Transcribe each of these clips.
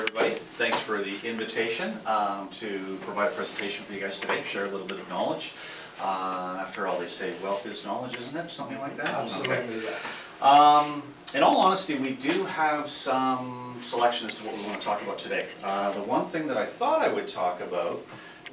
everybody. Thanks for the invitation to provide a presentation for you guys today, share a little bit of knowledge. After all, they say wealth is knowledge, isn't it? Something like that? Absolutely, Okay. yes. In all honesty, we do have some selection as to what we want to talk about today. The one thing that I thought I would talk about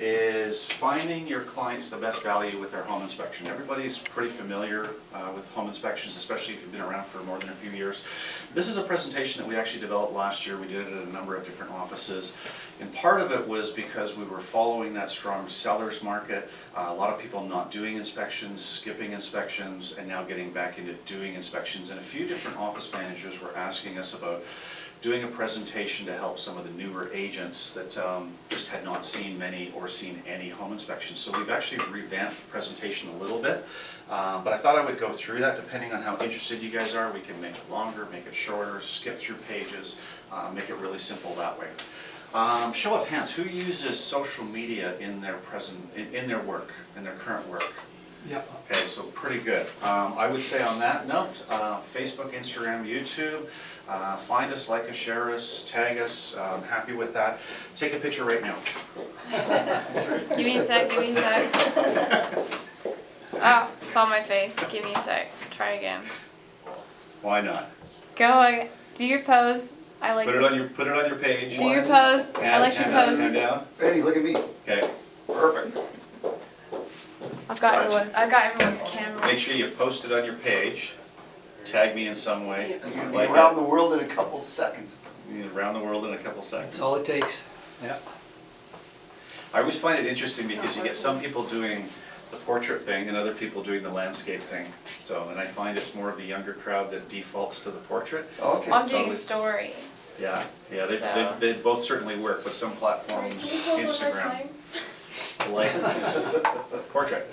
is finding your clients the best value with their home inspection. Everybody's pretty familiar with home inspections, especially if you've been around for more than a few years. This is a presentation that we actually developed last year. We did it at a number of different offices. And part of it was because we were following that strong seller's market. A lot of people not doing inspections, skipping inspections, and now getting back into doing inspections. And a few different office managers were asking us about doing a presentation to help some of the newer agents that just had not seen many or seen any home inspections. So we've actually revamped the presentation a little bit, but I thought I would go through that. Depending on how interested you guys are, we can make it longer, make it shorter, skip through pages, make it really simple that way. Show of hands, who uses social media in their current work? Yep. Okay, so pretty good. I would say on that note, Facebook, Instagram, YouTube, find us, like us, share us, tag us. I'm happy with that. Take a picture right now. Give me a sec, give me a sec. Oh, it's on my face. Give me a sec. Try again. Why not? Go again. Do your pose. I like Put it on your page. Do your pose. I like your pose. Hand down. Eddie, look at me. Okay. Perfect. I've got everyone's camera. Make sure you post it on your page. Tag me in some way. And you'll be Like around the world in a couple seconds. around the world in a couple seconds. That's all it takes. Yeah. I always find it interesting because you get some people doing the portrait thing and other people doing the landscape thing. So, and I find it's more of the younger crowd that defaults to the portrait. Okay. I'm doing a Totally. story. Yeah, So- they both certainly work, but some platforms, Instagram, likes, portrait.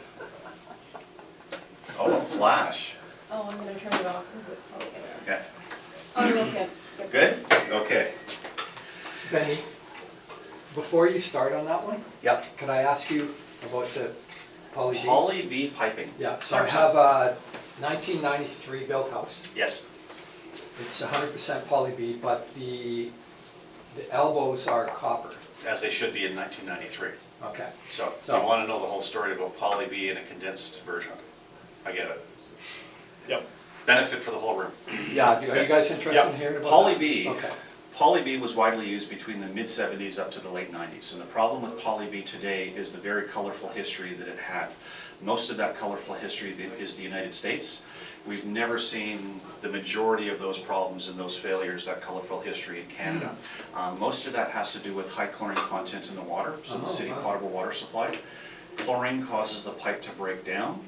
Oh, a flash. Oh, I'm gonna turn it off because it's probably gonna. Yeah. Oh, no, it's good. Good? Okay. Benny, before you start on that one, Yep. could I ask you about the poly B? Poly B piping. Yeah, so I have a 1993 built house. Yes. It's 100% poly B, but the elbows are copper. As they should be in 1993. Okay. So So- you want to know the whole story about Poly B in a condensed version. I get it. Yep. Benefit for the whole room. Yeah, are you guys interested in hearing about Poly that? B. Okay. Poly B was widely used between the mid-70s up to the late 90s. And the problem with Poly B today is the very colorful history that it had. Most of that colorful history is the United States. We've never seen the majority of those problems and those failures, that colorful history in Canada. Most of that has to do with high chlorine content in the water, so the city potable water supply. Chlorine causes the pipe to break down.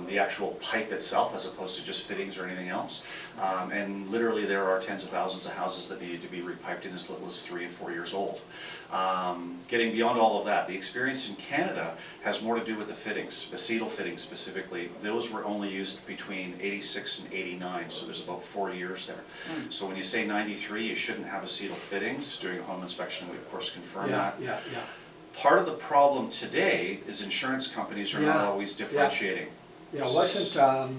The actual pipe itself, as opposed to just fittings or anything else. And literally there are tens of thousands of houses that needed to be repiped in as little as 3 and 4 years old. Getting beyond all of that, the experience in Canada has more to do with the fittings, acetal fittings specifically. Those were only used between 86 and 89, so there's about 4 years there. So when you say 93, you shouldn't have acetal fittings. During a home inspection, we of course confirm that. Yeah. Part of the problem today is insurance companies are not Yeah. always differentiating. Yeah, wasn't,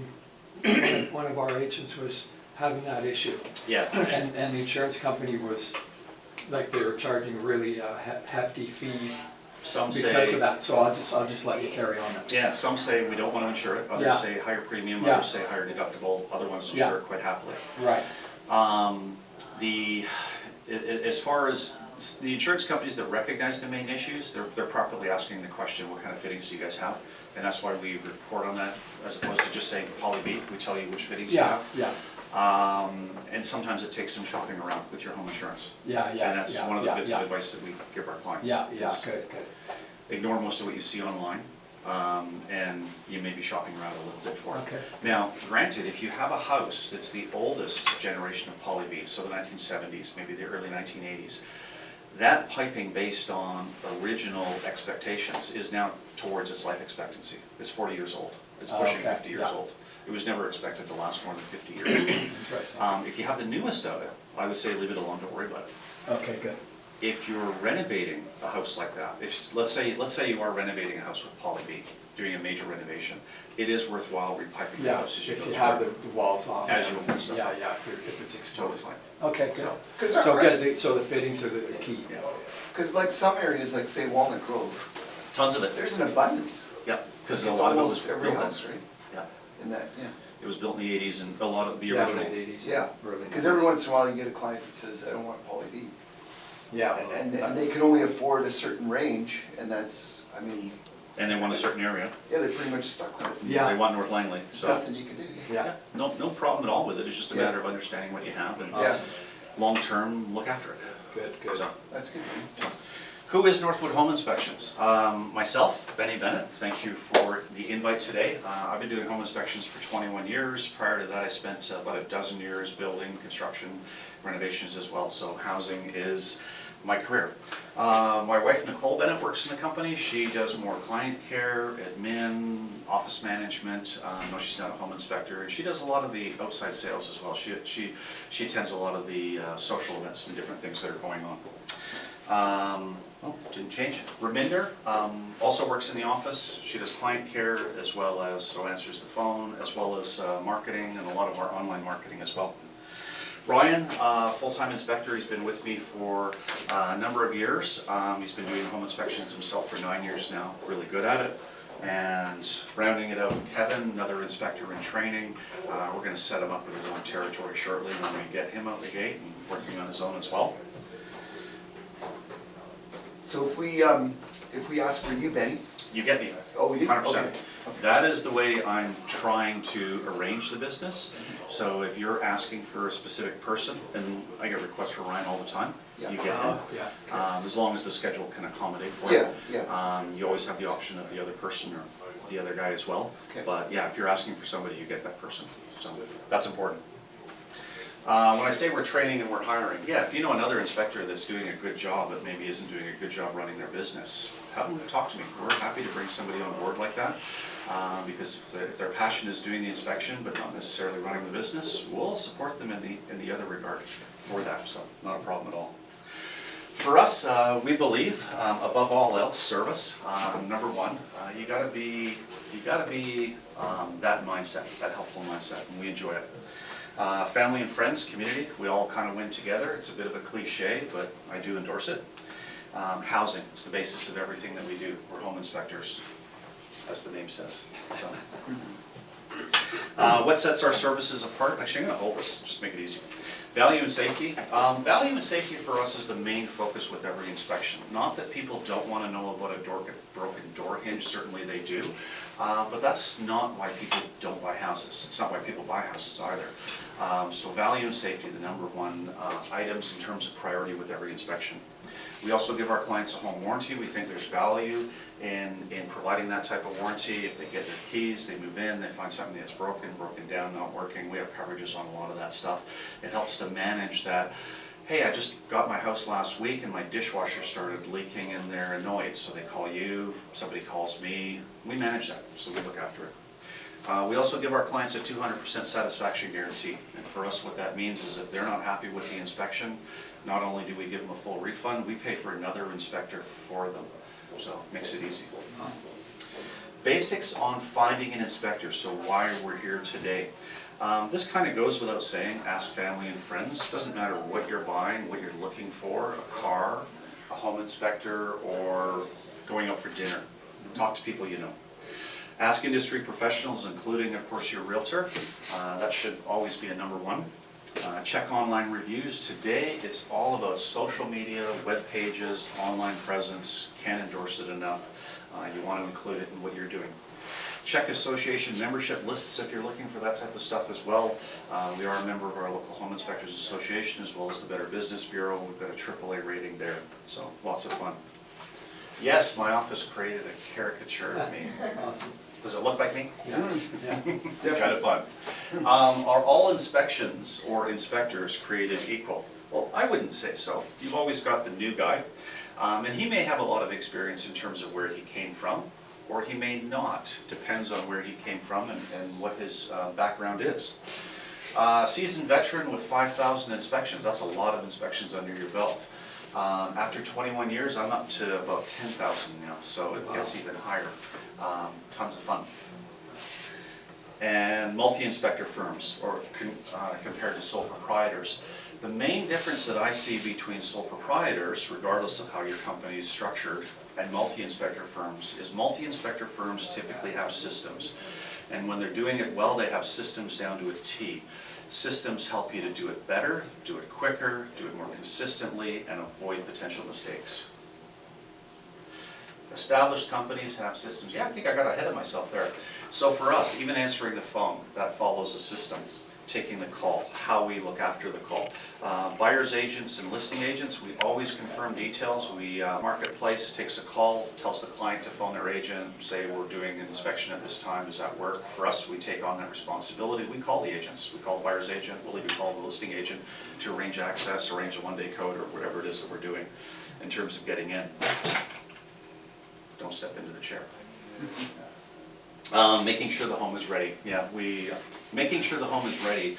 one of our agents was having that issue. Yeah. And the insurance company was, like, they were charging really hefty fee Some because say, of that, so I'll just let you carry on that. yeah, some say we don't want to insure it, others Yeah. say higher premium, Yeah. others say higher deductible, other ones Yeah. insure it quite happily. Right. As far as the insurance companies that recognize the main issues, they're properly asking the question, what kind of fittings do you guys have? And that's why we report on that, as opposed to just saying Poly B, we tell you which fittings you Yeah, have. And sometimes it takes some shopping around with your home insurance. yeah. And that's one of the bits of yeah. advice that we give our clients. Yeah, is good. Ignore most of what you see online, and you may be shopping around a little bit for it. Okay. Now, granted, if you have a house that's the oldest generation of Poly B, so the 1970s, maybe the early 1980s, that piping based on original expectations is now towards its life expectancy. It's 40 years old. It's pushing Okay, 50 years yeah. old. It was never expected to last more than 50 years. Interesting. If you have the newest of it, I would say leave it alone, don't worry about it. Okay, good. if you're renovating a house like that, if, let's say you are renovating a house with poly B, doing a major renovation, it is worthwhile repiping the Yeah, house as you go if through. you have the walls off. As you open stuff. Yeah, yeah, if it's Totally exposed. fine. Okay, good. So- Cause So good, so the fittings are the key. Yeah. Cause like some areas, like say Walnut Grove, Tons of it, there's an abundance. yeah, because It's a lot of it was almost every built in. house, right? Yeah, In that, yeah. it was built in the 80s and a lot of the Yeah, original. late 80s. Yeah, Early because 90s. every once in a while you get a client that says, I don't want poly B. Yeah. And they can only afford a certain range, and that's, I mean, And they want a certain area. yeah, they're pretty much stuck with it. Yeah. They want North Langley, There's so. nothing you can do. Yeah. No problem at all with it, it's just a Yeah. matter of understanding what you have and Yeah, long-term, look after it. Good, good. So, that's good. who is Northwood Home Inspections? Myself, Benny Bennett, thank you for the invite today. I've been doing home inspections for 21 years. Prior to that, I spent about a dozen years building, construction, renovations as well, so housing is my career. My wife Nicole Bennett works in the company. She does more client care, admin, office management. No, she's not a home inspector, and she does a lot of the outside sales as well. She attends a lot of the social events and different things that are going on. Oh, didn't change. Raminder also works in the office. She does client care as well as, so answers the phone, as well as marketing and a lot of our online marketing as well. Ryan, full-time inspector, he's been with me for a number of years. He's been doing home inspections himself for 9 years now, really good at it. And rounding it out, Kevin, another inspector in training. We're gonna set him up with his own territory shortly when we get him out the gate and working on his own as well. So if we ask for you, Benny, You get me? oh, we do? 100%. Okay. That is the way I'm trying to arrange the business. So if you're asking for a specific person, and I get requests for Ryan all the time, Yeah. you get him. Yeah. As long as the schedule can accommodate for it. Yeah, You always have the option of the other person or the other guy as well. Okay. But yeah, if you're asking for somebody, you get that person. So that's important. When I say we're training and we're hiring, yeah, if you know another inspector that's doing a good job but maybe isn't doing a good job running their business, have them talk to me. We're happy to bring somebody on board like that. Because if their passion is doing the inspection but not necessarily running the business, we'll support them in the other regard for that, so not a problem at all. For us, we believe, above all else, service. Number one, you gotta be that mindset, that helpful mindset, and we enjoy it. Family and friends, community, we all kind of win together. It's a bit of a cliche, but I do endorse it. Housing, it's the basis of everything that we do. We're home inspectors, as the name says. So. What sets our services apart? Actually, I'm gonna hold this, just make it easy. Value and safety. Value and safety for us is the main focus with every inspection. Not that people don't want to know about a broken door hinge, certainly they do. But that's not why people don't buy houses. It's not why people buy houses either. So value and safety, the number one items in terms of priority with every inspection. We also give our clients a home warranty. We think there's value in providing that type of warranty. If they get their keys, they move in, they find something that's broken down, not working, we have coverages on a lot of that stuff. It helps to manage that. Hey, I just got my house last week and my dishwasher started leaking and they're annoyed. So they call you, somebody calls me, we manage that, so we look after it. We also give our clients a 200% satisfaction guarantee. And for us what that means is if they're not happy with the inspection, not only do we give them a full refund, we pay for another inspector for them. So it makes it easy. Basics on finding an inspector, so why we're here today. This kind of goes without saying, ask family and friends. Doesn't matter what you're buying, what you're looking for, a car, a home inspector, or going out for dinner. Talk to people you know. Ask industry professionals, including, of course, your realtor. That should always be a number one. Check online reviews. Today, it's all about social media, web pages, online presence. Can't endorse it enough. You want to include it in what you're doing. Check association membership lists if you're looking for that type of stuff as well. We are a member of our local Home Inspectors Association as well as the Better Business Bureau. We've got a AAA rating there, so lots of fun. Yes, my office created a caricature of me. Awesome. Does it look like me? Yeah, yeah. Kind of fun. Are all inspections or inspectors created equal? Well, I wouldn't say so. You've always got the new guy, and he may have a lot of experience in terms of where he came from, or he may not. Depends on where he came from and what his background is. Seasoned veteran with 5,000 inspections, that's a lot of inspections under your belt. After 21 years, I'm up to about 10,000 now, so it gets even higher. Tons of fun. And multi-inspector firms, or compared to sole proprietors. The main difference that I see between sole proprietors, regardless of how your company is structured, and multi-inspector firms, is multi-inspector firms typically have systems. And when they're doing it well, they have systems down to a T. Systems help you to do it better, do it quicker, do it more consistently, and avoid potential mistakes. Established companies have systems. Yeah, I think I got ahead of myself there. So for us, even answering the phone, that follows a system. Taking the call, how we look after the call. Buyers agents and listing agents, we always confirm details. Marketplace takes a call, tells the client to phone their agent, say we're doing an inspection at this time, does that work? For us, we take on that responsibility. We call the agents. We call the buyer's agent, we'll even call the listing agent to arrange access, arrange a one-day code, or whatever it is that we're doing in terms of getting in. Don't step into the chair. Making sure the home is ready. Yeah, making sure the home is ready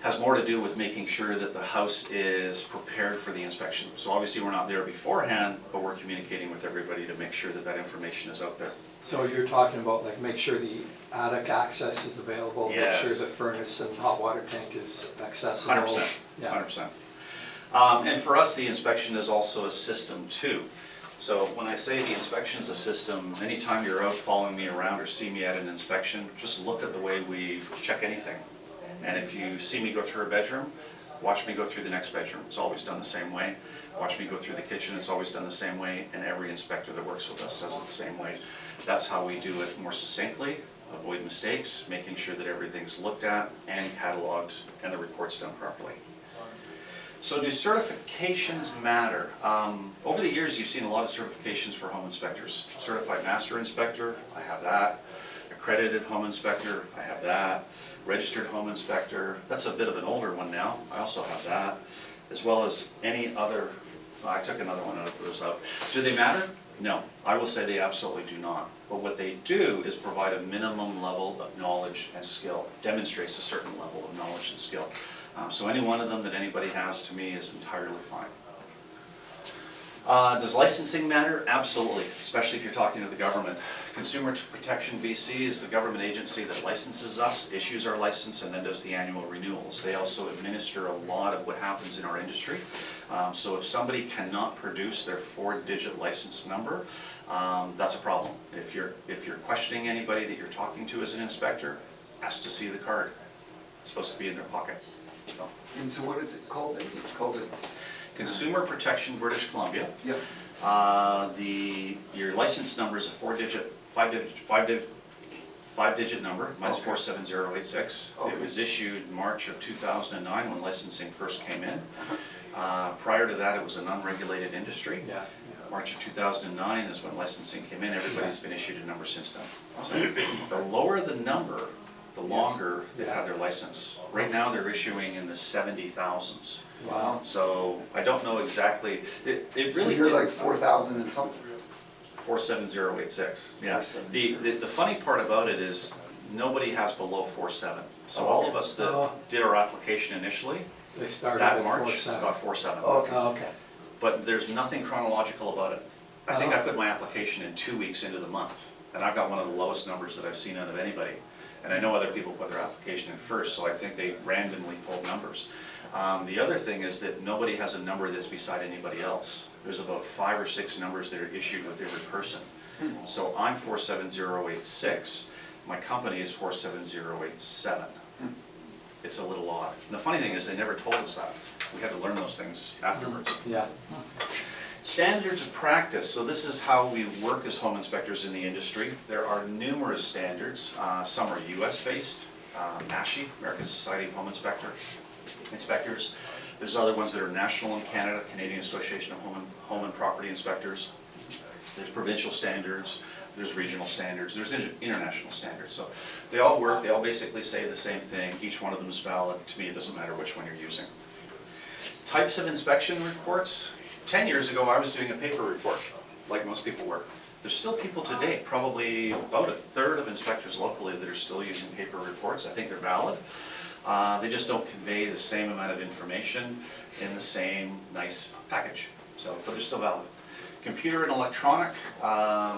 has more to do with making sure that the house is prepared for the inspection. So obviously we're not there beforehand, but we're communicating with everybody to make sure that that information is out there. So you're talking about like make sure the attic access is available, Yes. make sure the furnace and hot water tank is accessible. 100%. Yeah. 100%. And for us, the inspection is also a system too. So when I say the inspection is a system, anytime you're out following me around or see me at an inspection, just look at the way we check anything. And if you see me go through a bedroom, watch me go through the next bedroom. It's always done the same way. Watch me go through the kitchen, it's always done the same way. And every inspector that works with us does it the same way. That's how we do it more succinctly, avoid mistakes, making sure that everything's looked at and cataloged and the report's done properly. So do certifications matter? Over the years, you've seen a lot of certifications for home inspectors. Certified Master Inspector, I have that. Accredited Home Inspector, I have that. Registered Home Inspector, that's a bit of an older one now. I also have that. As well as any other, I took another one out of those up. Do they matter? No, I will say they absolutely do not. But what they do is provide a minimum level of knowledge and skill, demonstrates a certain level of knowledge and skill. So any one of them that anybody has, to me, is entirely fine. Does licensing matter? Absolutely, especially if you're talking to the government. Consumer Protection BC is the government agency that licenses us, issues our license, and then does the annual renewals. They also administer a lot of what happens in our industry. So if somebody cannot produce their 4-digit license number, that's a problem. If you're questioning anybody that you're talking to as an inspector, ask to see the card. It's supposed to be in their pocket. So. And so what is it called? It's called a... Consumer Protection British Columbia. Yep. Your license number is a 5-digit number. Mine's 47086. Okay. It was issued March of 2009 when licensing first came in. Prior to that, it was an unregulated industry. Yeah. March of 2009 is when licensing came in. Everybody's been issued a number since then. So the lower the number, the longer they've had their license. Right now, they're issuing in the 70,000s. Wow. So I don't know exactly. It So really you're did- like 4,000 and something. 47086. Yeah. 470. The funny part about it is nobody has below 4.7. So all of us that did our application initially, They started that at March 4.7. got 4.7. Okay. Oh, okay. But there's nothing chronological about it. I think I put my application in 2 weeks into the month, and I've got one of the lowest numbers that I've seen out of anybody. And I know other people put their application in first, so I think they randomly pulled numbers. The other thing is that nobody has a number that's beside anybody else. There's about 5 or 6 numbers that are issued with every person. So I'm 47086, my company is 47087. It's a little odd. And the funny thing is they never told us that. We had to learn those things afterwards. Yeah. Standards of practice. So this is how we work as home inspectors in the industry. There are numerous standards. Some are US based, ASHI, American Society of Home Inspectors. There's other ones that are national in Canada, Canadian Association of Home and Property Inspectors. There's provincial standards, there's regional standards, there's international standards. So they all work, they all basically say the same thing. Each one of them is valid. To me, it doesn't matter which one you're using. Types of inspection reports. 10 years ago, I was doing a paper report, like most people were. There's still people today, probably about 1/3 of inspectors locally that are still using paper reports. I think they're valid. They just don't convey the same amount of information in the same nice package. So, but they're still valid. Computer and electronic,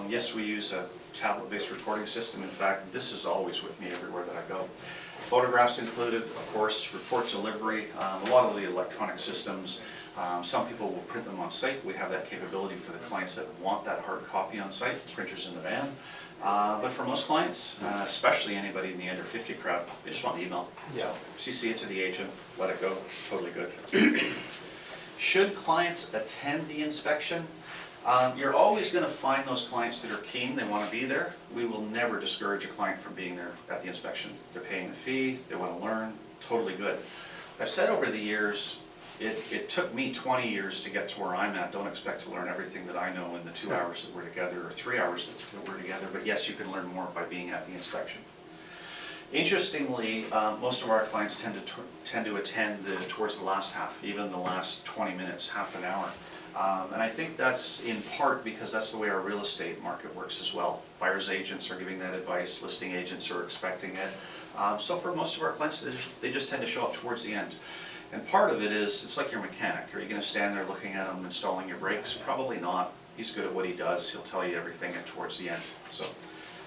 yes, we use a tablet-based reporting system. In fact, this is always with me everywhere that I go. Photographs included, of course, report delivery, a lot of the electronic systems. Some people will print them on site. We have that capability for the clients that want that hard copy on site, printers in the van. But for most clients, especially anybody in the under 50 crowd, they just want the email. Yeah. CC it to the agent, let it go, totally good. Should clients attend the inspection? You're always going to find those clients that are keen, they want to be there. We will never discourage a client from being there at the inspection. They're paying the fee, they want to learn, totally good. I've said over the years, it took me 20 years to get to where I'm at. Don't expect to learn everything that I know in the 2 hours that we're together or 3 hours that we're together, but yes, you can learn more by being at the inspection. Interestingly, most of our clients tend to attend towards the last half, even the last 20 minutes, half an hour. And I think that's in part because that's the way our real estate market works as well. Buyer's agents are giving that advice, listing agents are expecting it. So for most of our clients, they just tend to show up towards the end. And part of it is, it's like your mechanic. Are you going to stand there looking at him installing your brakes? Probably not. He's good at what he does. He'll tell you everything towards the end. So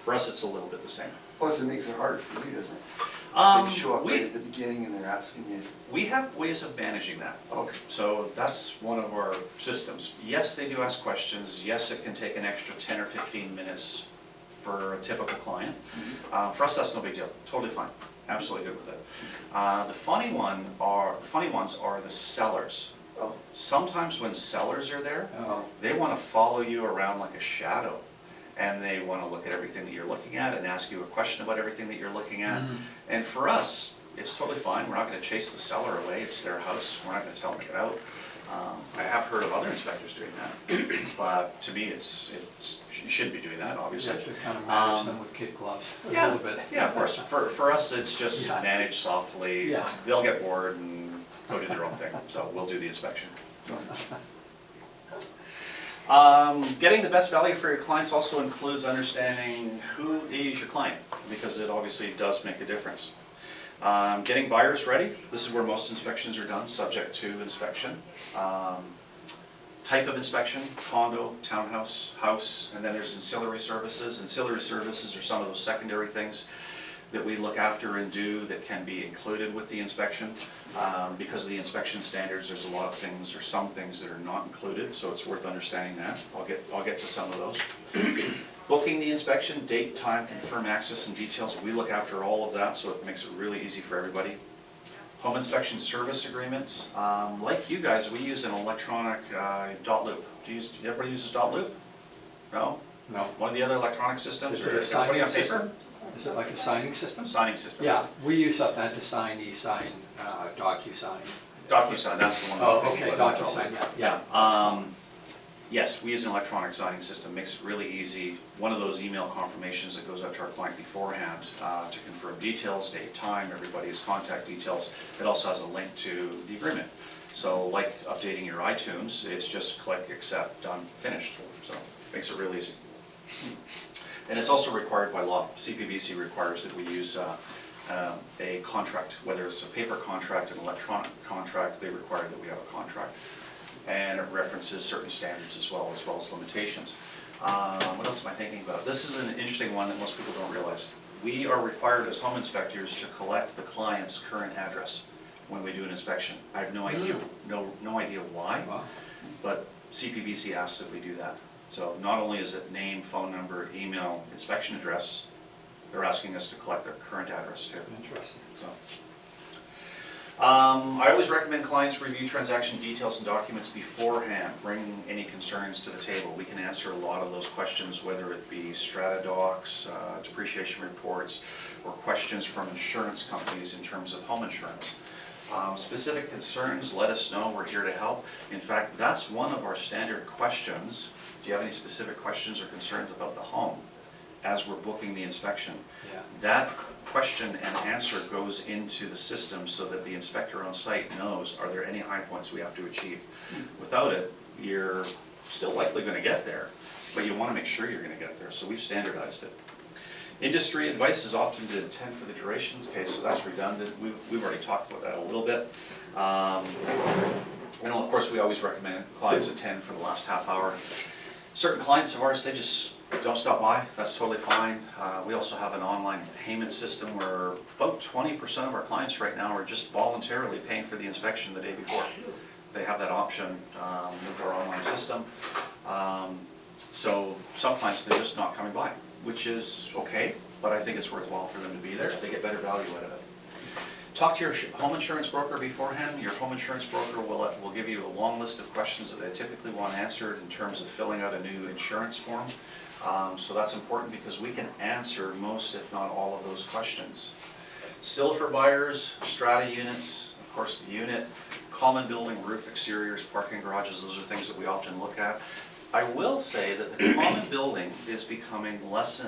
for us, it's a little bit the same. Plus it makes it harder for you, doesn't it? They show up right at the beginning and they're asking you. We have ways of managing that. Okay. So that's one of our systems. Yes, they do ask questions. Yes, it can take an extra 10 or 15 minutes for a typical client. For us, that's no big deal. Totally fine. Absolutely good with it. The funny ones are the sellers. Oh. Sometimes when sellers are there, Oh. they want to follow you around like a shadow. And they want to look at everything that you're looking at and ask you a question about everything that you're looking at. And for us, it's totally fine. We're not going to chase the seller away. It's their house. We're not going to tell them to get out. I have heard of other inspectors doing that, but to me, you shouldn't be doing that, You obviously. have to kind of manage them with kid gloves a Yeah, little bit. yeah, of course. For us, it's just Yeah. manage softly. Yeah. They'll get bored and go do their own thing. So we'll do the inspection. So. Getting the best value for your clients also includes understanding who is your client, because it obviously does make a difference. Getting buyers ready, this is where most inspections are done, subject to inspection. Type of inspection, condo, townhouse, house, and then there's ancillary services. Ancillary services are some of those secondary things that we look after and do that can be included with the inspection. Because of the inspection standards, there's a lot of things, or some things that are not included, so it's worth understanding that. I'll get to some of those. Booking the inspection, date, time, confirm access and details. We look after all of that, so it makes it really easy for everybody. Home inspection service agreements. Like you guys, we use an electronic dot loop. Everybody uses dot loop? No? No. One of the other electronic systems? Is it Or a signing everybody on paper? system? Is it like a signing system? Signing system. Yeah, we use that to sign, e-sign, DocuSign. DocuSign, that's the one. Oh, I'm thinking okay, about, DocuSign, yeah. Yes, we use an electronic signing system, makes it really easy. One of those email confirmations that goes out to our client beforehand to confirm details, date, time, everybody's contact details. It also has a link to the agreement. So like updating your iTunes, it's just click, accept, done, finished. So it makes it really easy. And it's also required by law. CPBC requires that we use a contract, whether it's a paper contract, an electronic contract, they require that we have a contract. And it references certain standards as well as limitations. What else am I thinking about? This is an interesting one that most people don't realize. We are required as home inspectors to collect the client's current address when we do an inspection. I have no idea, no idea why, Wow. but CPBC asks that we do that. So not only is it name, phone number, email, inspection address, they're asking us to collect their current address too. Interesting. So, I always recommend clients review transaction details and documents beforehand. Bring any concerns to the table. We can answer a lot of those questions, whether it be strata docs, depreciation reports, or questions from insurance companies in terms of home insurance. Specific concerns, let us know. We're here to help. In fact, that's one of our standard questions. Do you have any specific questions or concerns about the home as we're booking the inspection? Yeah. That question and answer goes into the system so that the inspector on site knows, are there any high points we have to achieve? Without it, you're still likely going to get there, but you want to make sure you're going to get there, so we've standardized it. Industry advice is often to attend for the duration. Okay, so that's redundant. We've already talked about that a little bit. Of course, we always recommend clients attend for the last half hour. Certain clients of ours, they just don't stop by. That's totally fine. We also have an online payment system where about 20% of our clients right now are just voluntarily paying for the inspection the day before. They have that option with our online system. So some clients, they're just not coming by, which is okay, but I think it's worthwhile for them to be there. They get better value out of it. Talk to your home insurance broker beforehand. Your home insurance broker will give you a long list of questions that they typically want answered in terms of filling out a new insurance form. So that's important because we can answer most, if not all, of those questions. Still for buyers, strata units, of course the unit, common building, roof exteriors, parking garages, those are things that we often look at. I will say that the common building is becoming less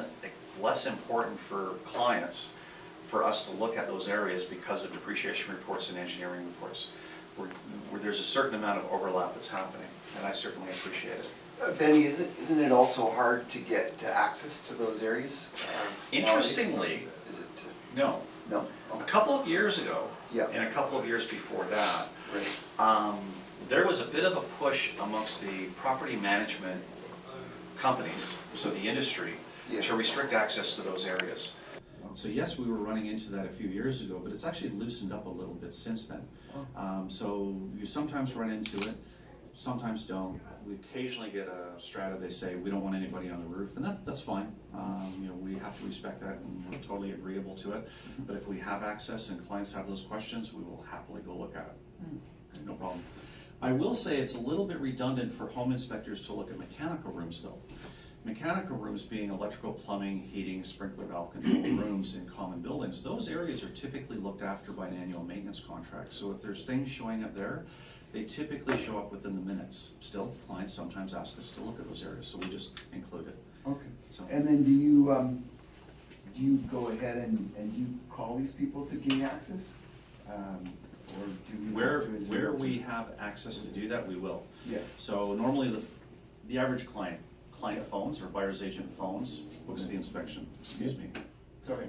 important for clients for us to look at those areas because of depreciation reports and engineering reports, where there's a certain amount of overlap that's happening, and I certainly appreciate it. Benny, isn't it also hard to get access to those areas? Interestingly, Is it? no. No? A couple of years ago, Yeah. and a couple of years before that, Right. there was a bit of a push amongst the property management companies, so the industry, Yeah. to restrict access to those areas. So yes, we were running into that a few years ago, but it's actually loosened up a little bit since then. So you sometimes run into it, sometimes don't. We occasionally get a strata, they say, we don't want anybody on the roof, and that's fine. We have to respect that, and we're totally agreeable to it. But if we have access and clients have those questions, we will happily go look at it. No problem. I will say it's a little bit redundant for home inspectors to look at mechanical rooms though. Mechanical rooms being electrical, plumbing, heating, sprinkler valve control rooms in common buildings, those areas are typically looked after by an annual maintenance contract. So if there's things showing up there, they typically show up within the minutes. Still, clients sometimes ask us to look at those areas, so we just include it. Okay. So- And then do you go ahead and you call these people to gain access? Or do you Where have to as we have access to do that, we will. Yeah. So normally the average client phones or buyer's agent phones, books the inspection, excuse me. Sorry.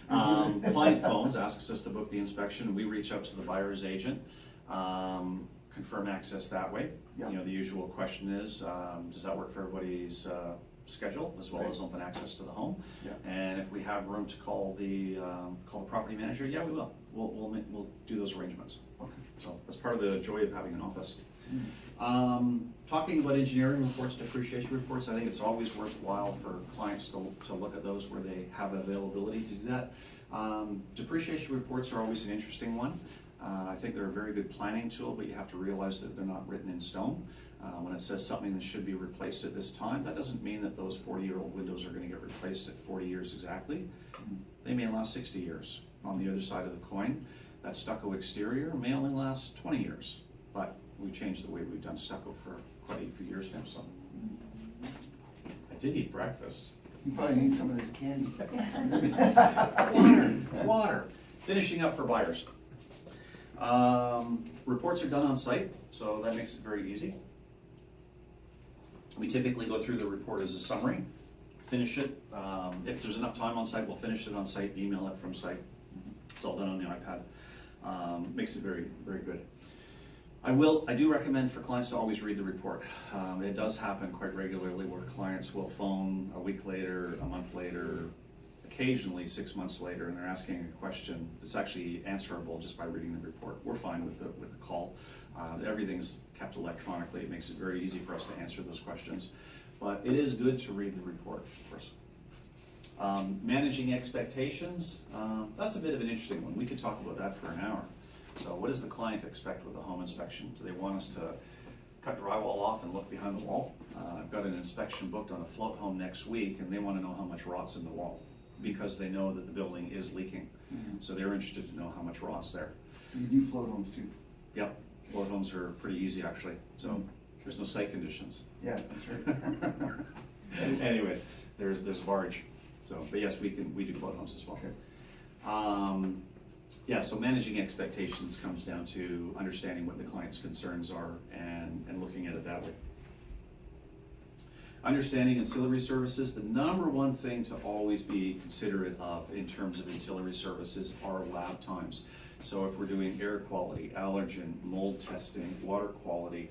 Client phones, asks us to book the inspection, we reach out to the buyer's agent, confirm access that way. Yeah. The usual question is, does that work for everybody's schedule, as well as open access to the home? Yeah. And if we have room to call the property manager, yeah, we will. We'll do those arrangements. Okay. So that's part of the joy of having an office. Mm. Talking about engineering reports, depreciation reports, I think it's always worthwhile for clients to look at those where they have availability to do that. Depreciation reports are always an interesting one. I think they're a very good planning tool, but you have to realize that they're not written in stone. When it says something that should be replaced at this time, that doesn't mean that those 40-year-old windows are going to get replaced at 40 years exactly. They may last 60 years. On the other side of the coin, that stucco exterior may only last 20 years, but we've changed the way we've done stucco for quite a few years now, so. I did eat breakfast. You probably need some of this candy. Water. Finishing up for buyers. Reports are done on site, so that makes it very easy. We typically go through the report as a summary, finish it. If there's enough time on site, we'll finish it on site, email it from site. It's all done on the iPad. Makes it very, very good. I do recommend for clients to always read the report. It does happen quite regularly where clients will phone a week later, a month later, occasionally 6 months later, and they're asking a question that's actually answerable just by reading the report. We're fine with the call. Everything's kept electronically. It makes it very easy for us to answer those questions. But it is good to read the report, of course. Managing expectations, that's a bit of an interesting one. We could talk about that for an hour. So what does the client expect with a home inspection? Do they want us to cut drywall off and look behind the wall? I've got an inspection booked on a float home next week, and they want to know how much rot's in the wall because they know that the building is leaking. So they're interested to know how much rot's there. So you do float homes too? Yep, float homes are pretty easy actually. So there's no site conditions. Yeah, that's right. Anyways, there's barge. So, but yes, we do float homes as well. Okay. Yeah, so managing expectations comes down to understanding what the client's concerns are and looking at it that way. Understanding ancillary services, the number one thing to always be considerate of in terms of ancillary services are lab times. So if we're doing air quality, allergen, mold testing, water quality,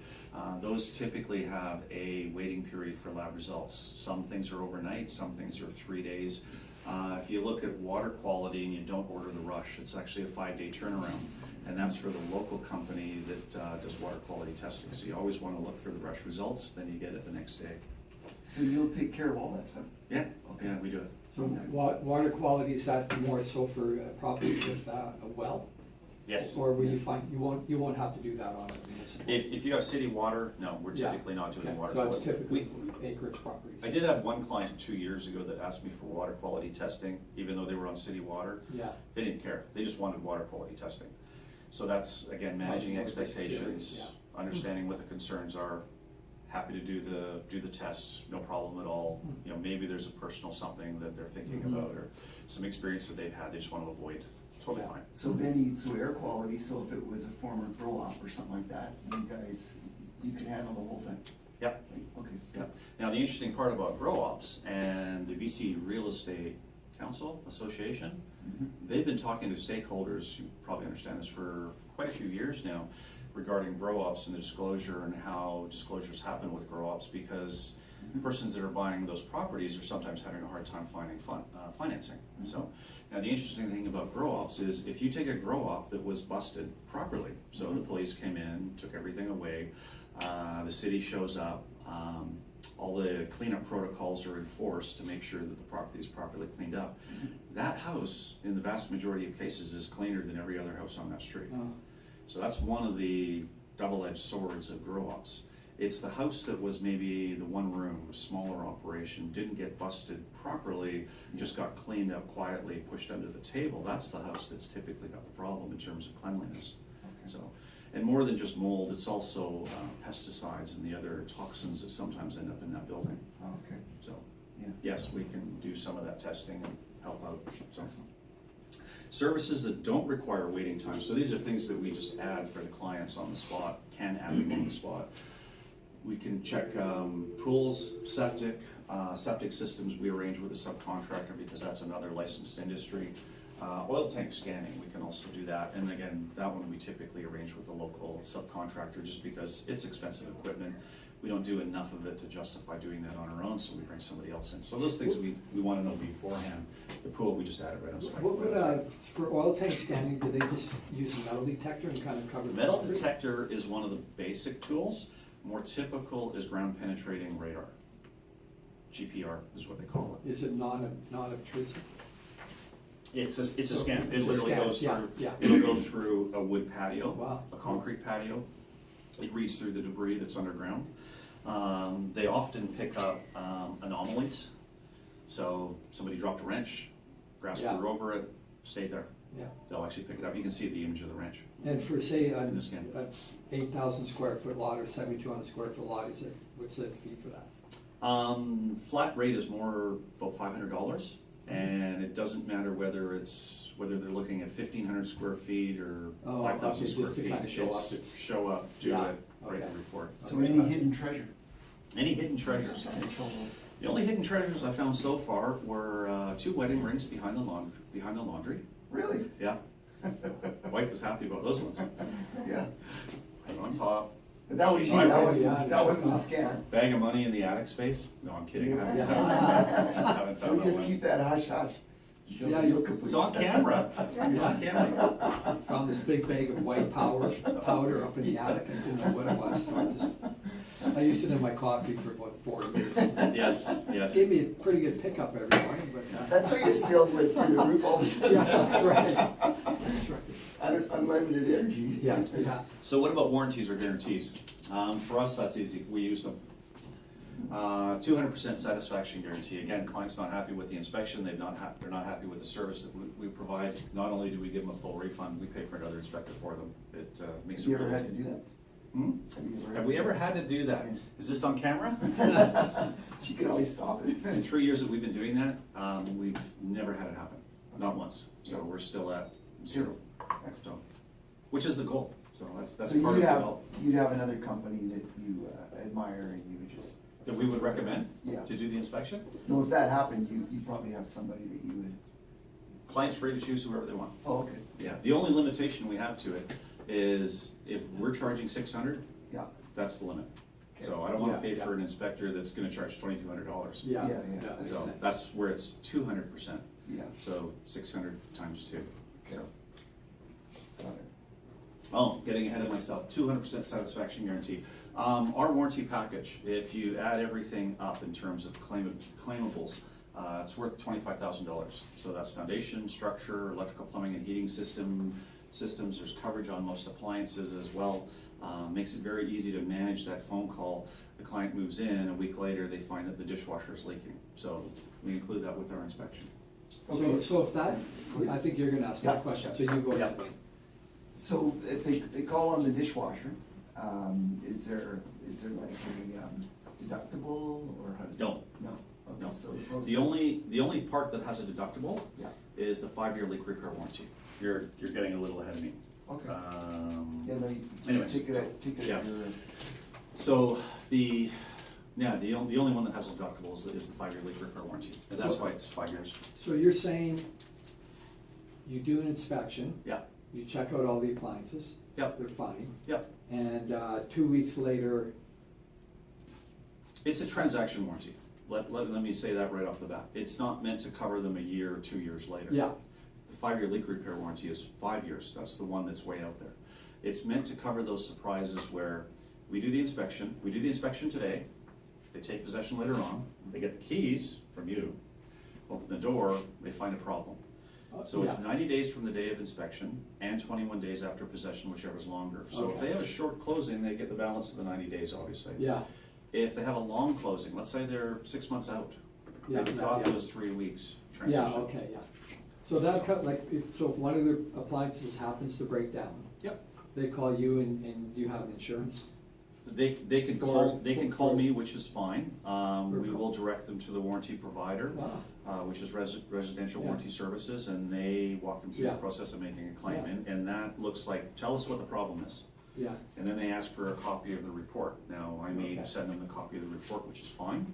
those typically have a waiting period for lab results. Some things are overnight, some things are 3 days. If you look at water quality and you don't order the rush, it's actually a 5-day turnaround. And that's for the local company that does water quality testing. So you always want to look for the rush results, then you get it the next day. So you'll take care of all that stuff? Yeah, Okay. yeah, we do it. So water quality, is that more so for properties with a well? Yes. Or will you find, you won't have to do that on a municipal? If you have city water, no, we're Yeah. typically not doing Okay, water so it's quality. typically acreage properties? I did have one client 2 years ago that asked me for water quality testing, even though they were on city water. Yeah. They didn't care, they just wanted water quality testing. So that's, again, managing More expectations, curious, understanding what the concerns are, happy to do the test, no problem at all. You know, maybe there's a personal something that they're thinking Mhm. about, or some experience that they've had, they just want to avoid, totally Yeah. fine. So Benny, so air quality, so if it was a former grow-op or something like that, you guys, you can handle the whole thing? Yep. Okay. Yeah. Now, the interesting part about grow-ops and the BC Real Estate Council Association, they've been talking to stakeholders, you probably understand this, for quite a few years now, regarding grow-ops and the disclosure and how disclosures happen with grow-ops, because persons that are buying those properties are sometimes having a hard time finding financing. So, now the interesting thing about grow-ops is if you take a grow-op that was busted properly, so the police came in, took everything away, the city shows up, all the cleanup protocols are enforced to make sure that the property is properly cleaned up. That house, in the vast majority of cases, is cleaner than every other house on that street. Oh. So that's one of the double-edged swords of grow-ops. It's the house that was maybe the one room, smaller operation, didn't get busted properly, just got cleaned up quietly, pushed under the table. That's the house that's typically got the problem in terms of cleanliness. So, and more than just mold, it's also pesticides and the other toxins that sometimes end up in that building. Oh, okay, So, yeah. yes, we can do some of that testing and help out. So, Excellent. services that don't require waiting time. So these are things that we just add for the clients on the spot, can add them on the spot. We can check pools, septic systems we arrange with a subcontractor because that's another licensed industry. Oil tank scanning, we can also do that. And again, that one we typically arrange with a local subcontractor just because it's expensive equipment. We don't do enough of it to justify doing that on our own, so we bring somebody else in. So those things we want to know beforehand. The pool, we just add it right on spec. What would, for oil tank scanning, do they just use a metal detector and kind of cover? Metal detector is one of the basic tools. More typical is ground penetrating radar. GPR is what they call it. Is it non-obtrusive? It's a scan. It It's a literally scan, goes yeah, through, yeah. it'll go through a wood patio, Wow. a concrete patio. It reads through the debris that's underground. They often pick up anomalies. So somebody dropped a wrench, grass Yeah. grew over it, stayed there. Yeah. They'll actually pick it up. You can see the image of the wrench. And for, say, In the scan. an 8,000 square foot lot or 7,200 square foot lot, what's the fee for that? Flat rate is more about $500, and it doesn't matter whether they're looking at 1,500 square feet or Oh, 5,000 okay, square just to feet. kinda show It's up, it's- show up, do Yeah, it, write the okay. report. So any hidden treasure? Any hidden treasures? The only hidden treasures I found so far were 2 wedding rings behind the laundry. Really? Yeah. Wife was happy about those ones. Yeah. And on top, But that was you, that wasn't a scam. bag of money in the attic space. No, I'm kidding. I Yeah. haven't So found that just one. keep that hush hush. Yeah, It's on camera. It's on camera. Found this big bag of white powder up in the attic, and didn't know what it was, so I used it in my coffee for about 4 years. Yes, yes. Gave me a pretty good pickup every morning, but. That's why your sales went through the roof all of a sudden. Yeah, that's right. That's right. Unlimited energy. Yeah, yeah. So what about warranties or guarantees? For us, that's easy. We use them. 200% satisfaction guarantee. Again, client's not happy with the inspection. They're not happy with the service that we provide. Not only do we give them a full refund, we pay for another inspector for them. It makes Have it you ever really had to easy. do that? Hmm? Have we ever had to do that? Yeah. Is this on camera? She can always stop it. In 3 years that we've been doing that, we've never had it happen. Not once. So we're still at 0. So, which is the goal. So that's So part of you'd the have, goal. you'd have another company that you admire Meyer and you would just, That we would recommend Yeah. to do the inspection? no, if that happened, you probably have somebody that you would, Client's free to choose whoever they want. oh, okay, Yeah, the only limitation we have to it is if we're charging 600, yeah, that's the limit. So I don't wanna Yeah, pay yeah. for an inspector that's gonna charge $2,200. Yeah, Yeah, yeah. yeah. So makes that's where it's 200%, yeah, so 600 times 2. So, got it. oh, getting ahead of myself, 200% satisfaction guarantee. Our warranty package, if you add everything up in terms of claimables, it's worth $25,000. So that's foundation, structure, electrical, plumbing, and heating systems. There's coverage on most appliances as well. Makes it very easy to manage that phone call. The client moves in, a week later, they find that the dishwasher is leaking. So we include that with our inspection. So if that, I think you're gonna ask my Yeah. question, so you go ahead, Yeah. Wayne. So if they call on the dishwasher, is there like a deductible or how does? No. No, okay, No. so the process. The only part that has a deductible Yeah, is the 5-year leak repair warranty. You're getting a little ahead of me. okay. Um, Yeah, no, you anyways. just take it at Yeah. your, So the only one that has a deductible is the 5-year leak repair warranty, and that's why it's 5 years. So you're saying you do an inspection, Yeah, you check out all the appliances, Yep. they're fine, yep. and 2 weeks later, It's a transaction warranty. Let me say that right off the bat. It's not meant to cover them a year or 2 years later. yeah, The 5-year leak repair warranty is 5 years. That's the one that's way out there. It's meant to cover those surprises where we do the inspection today, they take possession later on, they get the keys from you, open the door, they find a problem. So it's yeah. 90 days from the day of inspection and 21 days after possession, whichever's longer. So if Okay. they have a short closing, they get the balance of the 90 days, obviously. Yeah, If they have a long closing, let's say they're 6 months out, yeah, they've yeah, got yeah. those 3 weeks transition. Yeah, okay, yeah. So that cut, like, if one of the appliances happens to break down, Yep. they call you and you have insurance? They can call me, which is fine. We will direct them to the warranty provider, Wow, which is residential Yeah. warranty services, and they walk them through the Yeah. process of making a claim. Yeah. And that looks like, tell us what the problem is. yeah, And then they ask for a copy of the report. Now, I may Okay. send them the copy of the report, which is fine.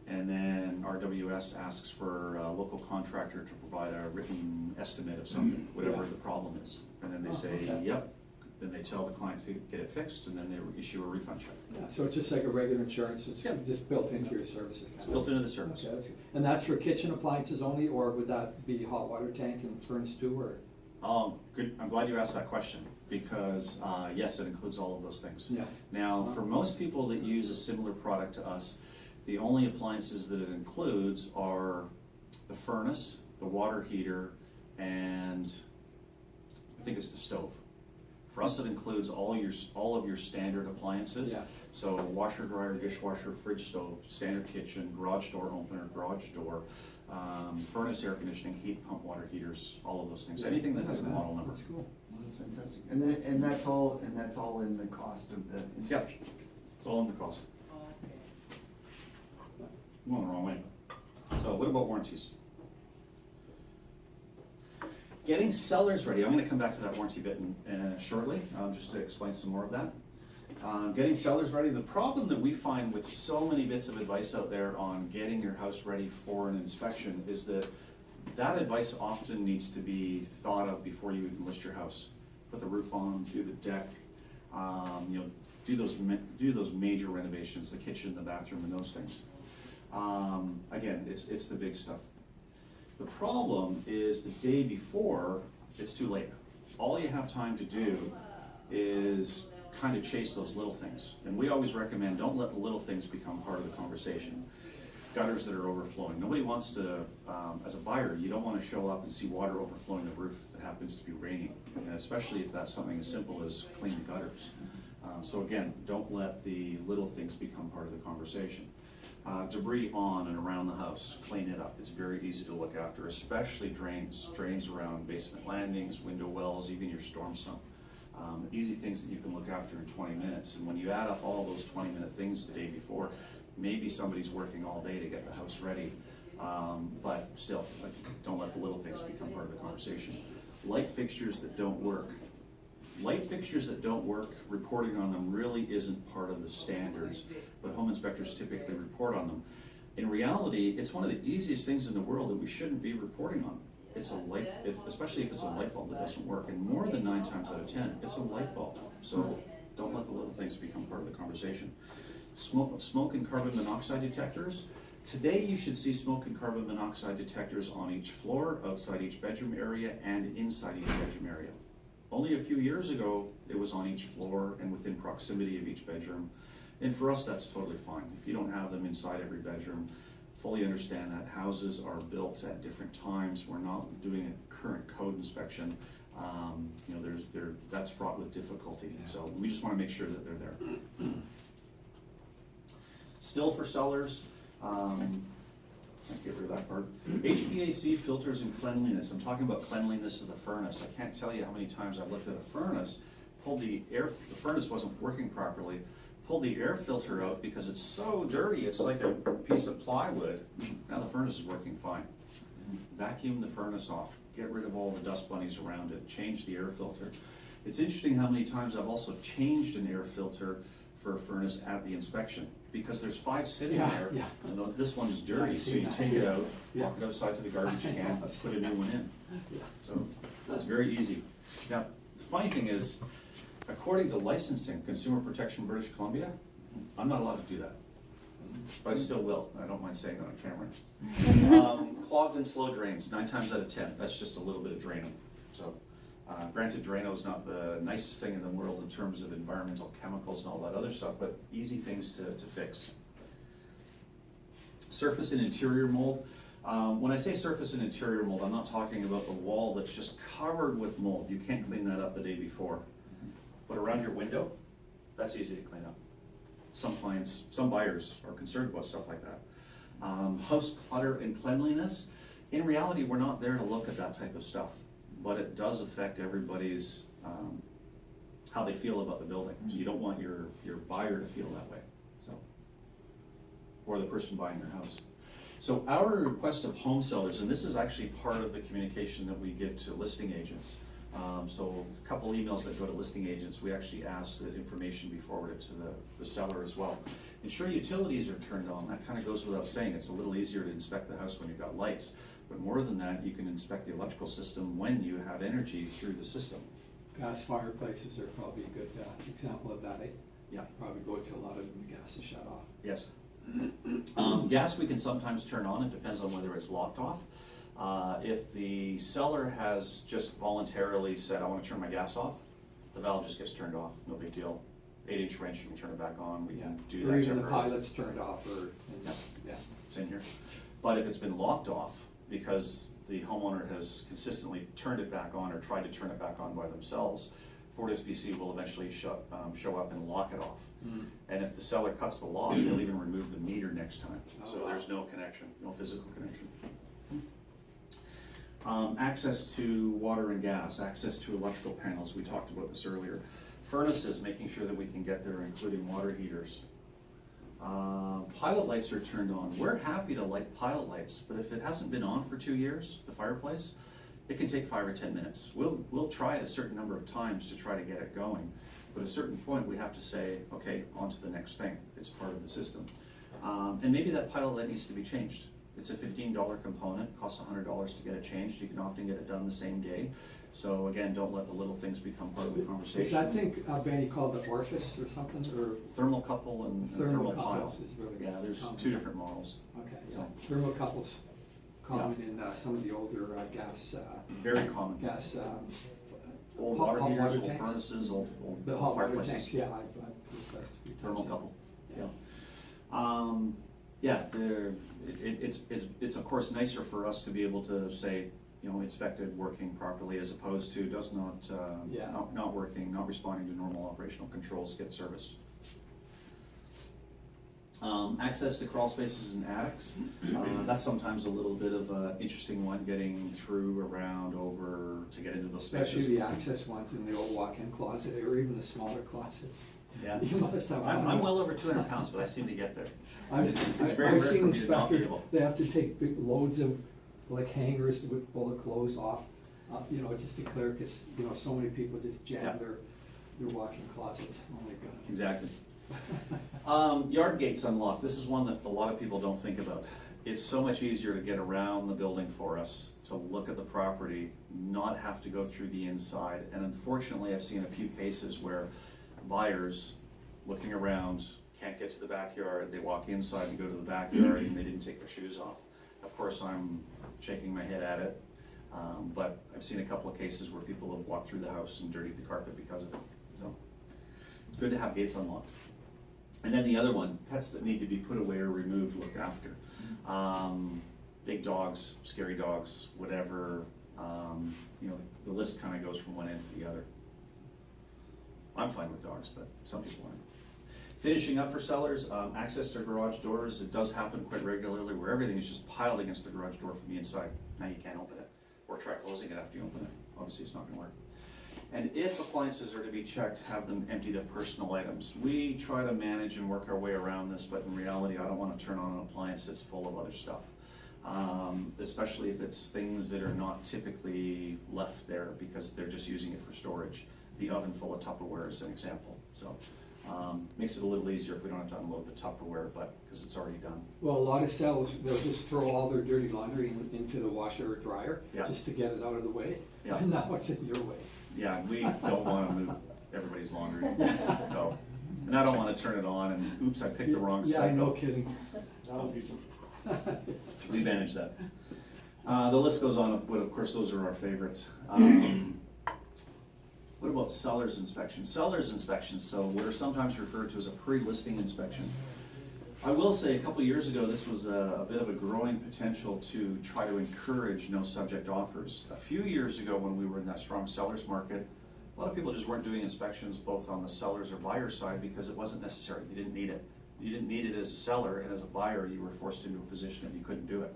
And then RWS asks for a local contractor to provide a written estimate of something, whatever Yeah. the problem is. And then they Oh, say, okay. yep. Then they tell the client to get it fixed, and then they issue a refund check. yeah, so it's just like a regular insurance, it's Yeah. just built into your services? It's built into the service. Okay, that's good. And that's for kitchen appliances only, or would that be hot water tank and furnace too, or? Good, I'm glad you asked that question, because, yes, it includes all of those things. Yeah. Now, for most people that use a similar product to us, the only appliances that it includes are the furnace, the water heater, and I think it's the stove. For us, it includes all of your standard appliances. Yeah. So washer, dryer, dishwasher, fridge, stove, standard kitchen, garage door opener, garage door, furnace, air conditioning, heat pump, water heaters, all of those things. Anything that has a model number. That's cool. well, that's fantastic. And that's all in the cost of the inspection? It's all in the cost. I'm going the wrong way. So what about warranties? Getting sellers ready, I'm gonna come back to that warranty bit shortly, just to explain some more of that. Getting sellers ready, the problem that we find with so many bits of advice out there on getting your house ready for an inspection is that advice often needs to be thought of before you even list your house. Put the roof on, do the deck, do those major renovations, the kitchen, the bathroom, and those things. Again, it's the big stuff. The problem is the day before, it's too late. All you have time to do is kind of chase those little things. And we always recommend, don't let the little things become part of the conversation. Gutters that are overflowing. Nobody wants to, as a buyer, you don't want to show up and see water overflowing the roof if it happens to be raining, and especially if that's something as simple as cleaning gutters. So again, don't let the little things become part of the conversation. Debris on and around the house, clean it up. It's very easy to look after, especially drains around basement landings, window wells, even your storm sump. Easy things that you can look after in 20 minutes. And when you add up all those 20-minute things the day before, maybe somebody's working all day to get the house ready. But still, don't let the little things become part of the conversation. Light fixtures that don't work. light fixtures that don't work, reporting on them really isn't part of the standards, but home inspectors typically report on them. In reality, it's one of the easiest things in the world that we shouldn't be reporting on. It's a light, especially if it's a light bulb that doesn't work, and more than 9 times out of 10, it's a light bulb. So don't let the little things become part of the conversation. Smoke and carbon monoxide detectors. Today you should see smoke and carbon monoxide detectors on each floor, outside each bedroom area, and inside each bedroom area. Only a few years ago, it was on each floor and within proximity of each bedroom. And for us, that's totally fine. If you don't have them inside every bedroom, fully understand that houses are built at different times. We're not doing a current code inspection. You know, that's fraught with difficulty. So we just want to make sure that they're there. Still for sellers, I'll get rid of that part. HVAC filters and cleanliness. I'm talking about cleanliness of the furnace. I can't tell you how many times I've looked at a furnace, the furnace wasn't working properly, pulled the air filter out because it's so dirty, it's like a piece of plywood. Now the furnace is working fine. Vacuum the furnace off, get rid of all the dust bunnies around it, change the air filter. It's interesting how many times I've also changed an air filter for a furnace at the inspection, because there's 5 sitting there, and this one's dirty, so you take it out, walk it outside to the garbage can, put a new one in. So it's very easy. Now, the funny thing is, according to licensing, Consumer Protection British Columbia, I'm not allowed to do that. But I still will, I don't mind saying it on camera. Clogged and slow drains, 9 times out of 10, that's just a little bit of draining. So, granted, Drano is not the nicest thing in the world in terms of environmental chemicals and all that other stuff, but easy things to fix. Surface and interior mold. When I say surface and interior mold, I'm not talking about the wall that's just covered with mold. You can't clean that up the day before. But around your window, that's easy to clean up. Some clients, some buyers are concerned about stuff like that. House clutter and cleanliness. In reality, we're not there to look at that type of stuff, but it does affect everybody's, how they feel about the building. So you don't want your buyer to feel that way, so, or the person buying your house. So our request of home sellers, and this is actually part of the communication that we give to listing agents. So a couple emails that go to listing agents, we actually ask that information be forwarded to the seller as well. Ensure utilities are turned on. That kind of goes without saying. It's a little easier to inspect the house when you've got lights. But more than that, you can inspect the electrical system when you have energy through the system. Gas fireplaces are probably a good example of that, eh? Yeah. Probably go to a lot of them, the gas is shut off. Yes. Gas we can sometimes turn on. It depends on whether it's locked off. If the seller has just voluntarily said, I want to turn my gas off, the valve just gets turned off, no big deal. 8-inch wrench, you can turn it back on, we can do that Or even the temporarily. pilot's turned off, or, Same here. But if it's been locked off because the homeowner has consistently turned it back on or tried to turn it back on by themselves, FortisBC will eventually show up and lock it off. And if the seller cuts the lock, they'll even remove the meter next time. So there's no connection, no physical connection. Access to water and gas, access to electrical panels, we talked about this earlier. Furnaces, making sure that we can get there, including water heaters. Pilot lights are turned on. We're happy to light pilot lights, but if it hasn't been on for 2 years, the fireplace, it can take 5 or 10 minutes. We'll try it a certain number of times to try to get it going, but at a certain point we have to say, okay, on to the next thing. It's part of the system. And maybe that pilot light needs to be changed. It's a $15 component, costs $100 to get it changed. You can often get it done the same day. So again, don't let the little things become part of the conversation. Is that thing, Benny, called the orifice or something, or? Thermocouple and thermopile. Is really Yeah, there's common. 2 different models. Okay, So- thermocouples common in some of the older gas, Very common. gas, Old hot water heaters, water old tanks. furnaces, old the hot water fireplaces. tanks, yeah, I've replaced a few times, Thermocouple, yeah. yeah. It's of course nicer for us to be able to say, you know, inspected, working properly, as opposed to does not, not working, not responding to normal operational controls, get serviced. Access to crawl spaces and attics, that's sometimes a little bit of an interesting one, getting through, around, over, to get into those spaces. Especially the access ones in the old walk-in closet, or even the smaller closets. Yeah. You must have fun. I'm well over 200 pounds, but I seem to get there. I've very rare for seen me to not be inspectors, able. they have to take big loads of, like, hangers with full of clothes off, you know, just to clear, because, you know, so many people just jam Yeah. their Your walk-in closets, oh my God. Exactly. Yard gates unlocked, this is one that a lot of people don't think about. It's so much easier to get around the building for us, to look at the property, not have to go through the inside. And unfortunately, I've seen a few cases where buyers, looking around, can't get to the backyard, they walk inside and go to the backyard and they didn't take their shoes off. Of course, I'm shaking my head at it, but I've seen a couple of cases where people have walked through the house and dirtied the carpet because of it. So it's good to have gates unlocked. And then the other one, pets that need to be put away or removed, looked after. Big dogs, scary dogs, whatever, you know, the list kind of goes from one end to the other. I'm fine with dogs, but some people aren't. Finishing up for sellers, access to garage doors, it does happen quite regularly where everything is just piled against the garage door from the inside. Now you can't open it, or try closing it after you open it. Obviously it's not gonna work. And if appliances are to be checked, have them emptied of personal items. We try to manage and work our way around this, but in reality, I don't want to turn on an appliance that's full of other stuff. Especially if it's things that are not typically left there because they're just using it for storage. The oven full of Tupperware is an example. So makes it a little easier if we don't have to unload the Tupperware, but because it's already done. Well, a lot of sellers, they'll just throw all their dirty laundry into the washer or dryer, Yeah. just to get it out of the way. Yeah. And now it's in your way. Yeah, we don't want to move everybody's laundry. So, and I don't want to turn it on and oops, I picked the wrong Yeah, cycle. no kidding. We manage that. The list goes on, but of course those are our favorites. What about seller's inspection? Seller's inspection, so what are sometimes referred to as a pre-listing inspection. I will say a couple years ago, this was a bit of a growing potential to try to encourage no subject offers. A few years ago when we were in that strong seller's market, a lot of people just weren't doing inspections both on the seller's or buyer's side because it wasn't necessary. You didn't need it. You didn't need it as a seller, and as a buyer, you were forced into a position that you couldn't do it.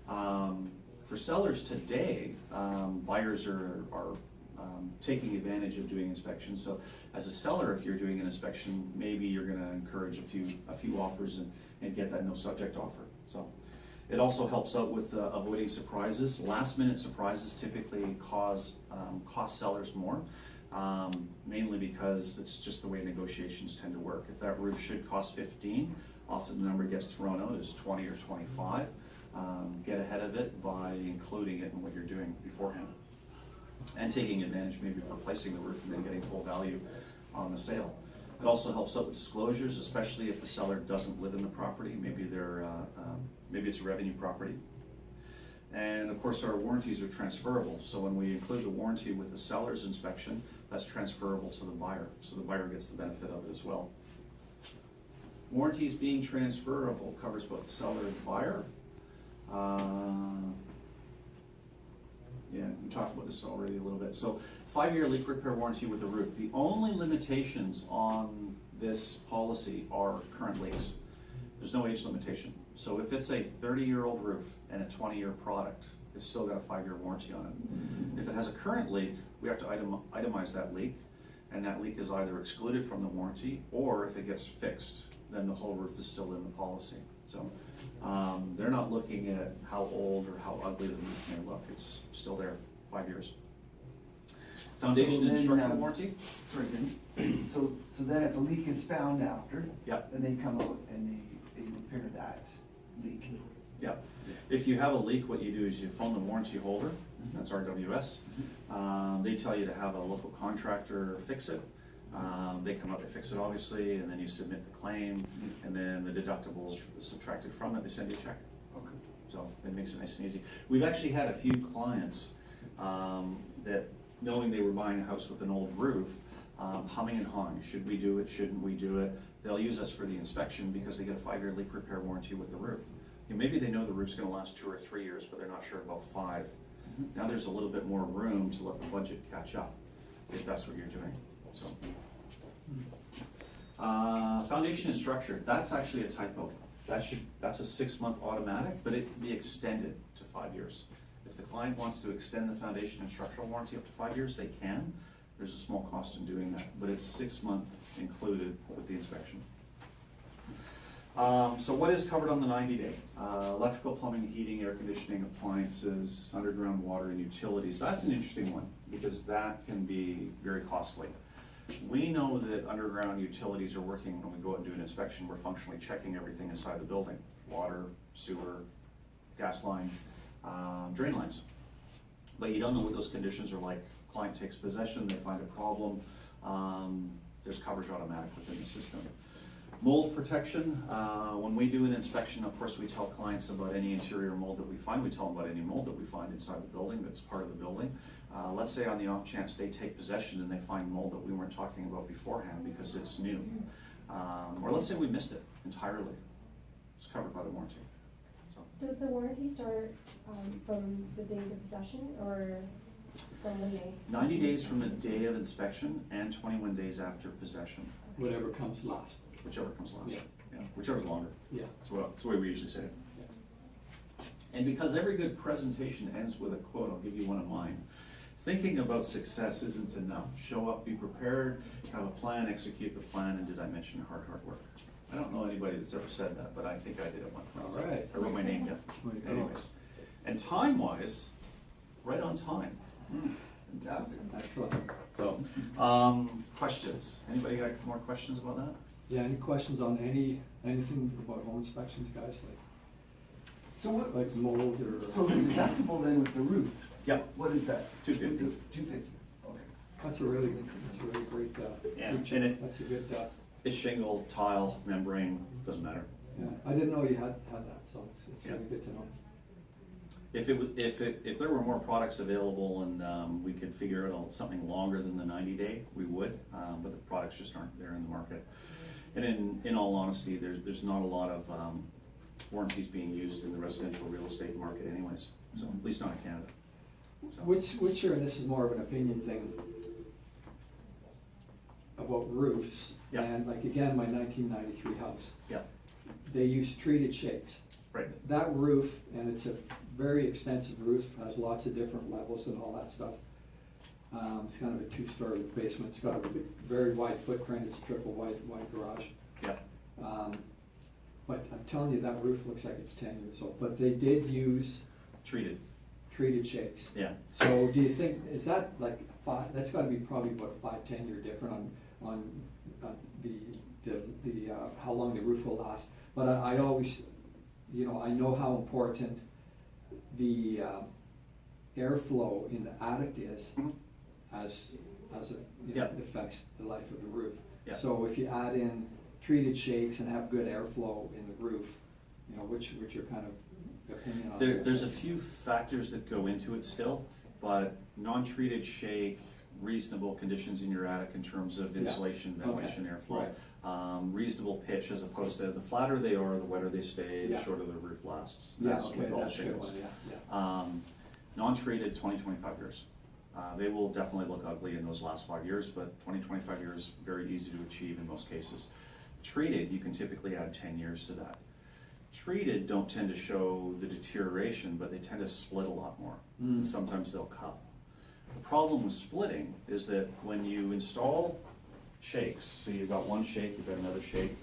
For sellers today, buyers are taking advantage of doing inspections. So as a seller, if you're doing an inspection, maybe you're gonna encourage a few offers and get that no subject offer. So it also helps out with avoiding surprises. Last minute surprises typically cost sellers more, mainly because it's just the way negotiations tend to work. If that roof should cost 15, often the number gets thrown out as 20 or 25. Get ahead of it by including it in what you're doing beforehand. And taking advantage maybe of replacing the roof and then getting full value on the sale. It also helps out with disclosures, especially if the seller doesn't live in the property. Maybe maybe it's a revenue property. And of course our warranties are transferable. So when we include the warranty with the seller's inspection, that's transferable to the buyer. So the buyer gets the benefit of it as well. Warranties being transferable covers both the seller and the buyer. Yeah, we talked about this already a little bit. So 5-year leak repair warranty with the roof. The only limitations on this policy are current leaks. There's no age limitation. So if it's a 30-year-old roof and a 20-year product, it's still got a 5-year warranty on it. If it has a current leak, we have to itemize that leak, and that leak is either excluded from the warranty, or if it gets fixed, then the whole roof is still in the policy. So they're not looking at how old or how ugly the roof may look. It's still there, 5 years. Foundation and structural warranty? Sorry, then, so then if a leak is found after, Yeah. then they come out and they repair that leak. Yeah. If you have a leak, what you do is you phone the warranty holder, that's RWS. They tell you to have a local contractor fix it. They come up, they fix it obviously, and then you submit the claim, and then the deductible is subtracted from it, they send you a check. Okay. So it makes it nice and easy. We've actually had a few clients that, knowing they were buying a house with an old roof, humming and hawing, should we do it, shouldn't we do it? They'll use us for the inspection because they get a 5-year leak repair warranty with the roof. And maybe they know the roof's gonna last 2 or 3 years, but they're not sure about 5. Now there's a little bit more room to let the budget catch up, if that's what you're doing, so. Foundation and structure, that's actually a typo. That's a 6-month automatic, but it can be extended to 5 years. If the client wants to extend the foundation and structural warranty up to 5 years, they can. There's a small cost in doing that, but it's 6 month included with the inspection. So what is covered on the 90-day? Electrical, plumbing, heating, air conditioning, appliances, underground water, and utilities. That's an interesting one because that can be very costly. we know that underground utilities are working. When we go out and do an inspection, we're functionally checking everything inside the building: water, sewer, gas line, drain lines. But you don't know what those conditions are like. Client takes possession, they find a problem, there's coverage automatic within the system. Mold protection, when we do an inspection, of course, we tell clients about any interior mold that we find. We tell them about any mold that we find inside the building that's part of the building. Let's say on the off chance they take possession and they find mold that we weren't talking about beforehand because it's new. Or let's say we missed it entirely. It's covered by the warranty. So, Does the warranty start from the date of possession or from when they? 90 days from the day of inspection and 21 days after possession, Whatever comes last. whichever comes last. Yeah. Yeah, whichever's longer. Yeah. That's the way we usually say it. And because every good presentation ends with a quote, I'll give you one of mine. Thinking about success isn't enough. Show up, be prepared, have a plan, execute the plan, and did I mention hard work? I don't know anybody that's ever said that, but I think I did at one point. All right. I wrote my name down. Way to go. Anyways. And time-wise, right on time. Fantastic. Excellent. So, questions? Anybody got more questions about that? Yeah, any questions on anything about home inspections, guys, So what, like mold or? so the deductible then with the roof, Yep. what is that? $250. $250, okay. That's a really great, Yeah, feature. and it- That's a good, It's shingle, tile, membrane, doesn't matter. yeah, I didn't know you had that, so it's Yeah. really good to know. If there were more products available and we could figure out something longer than the 90-day, we would, but the products just aren't there in the market. And in all honesty, there's not a lot of warranties being used in the residential real estate market anyways, so at least not in Canada. So- Which year, and this is more of an opinion thing, about roofs, Yeah. and like again, my 1993 house, Yeah, they use treated shakes. right. That roof, and it's a very extensive roof, has lots of different levels and all that stuff. It's kind of a two-story basement, it's got a very wide footprint, it's triple wide garage. Yeah, But I'm telling you, that roof looks like it's 10 years old, but they did use treated, treated shakes. yeah. So do you think, is that like five, that's gotta be probably about 5-10 year different on the how long the roof will last. But I always, I know how important the airflow in the attic is Mhm. as it Yeah. affects the life of the roof. Yeah. So if you add in treated shakes and have good airflow in the roof, what's your kind of opinion on this? There's a few factors that go into it still, but non-treated shake, reasonable conditions in your attic in terms of insulation, Okay. ventilation, airflow. Right. Reasonable pitch as opposed to the flatter they are, the wetter they stay, the Yeah. shorter the roof lasts. Yeah, That's okay, with all that's a good shingles. one, yeah. Non-treated, 20-25 years. They will definitely look ugly in those last 5 years, but 20-25 years, very easy to achieve in most cases. Treated, you can typically add 10 years to that. Treated don't tend to show the deterioration, but they tend to split a lot more. And sometimes they'll cup. The problem with splitting is that when you install shakes, so you've got one shake, you've got another shake,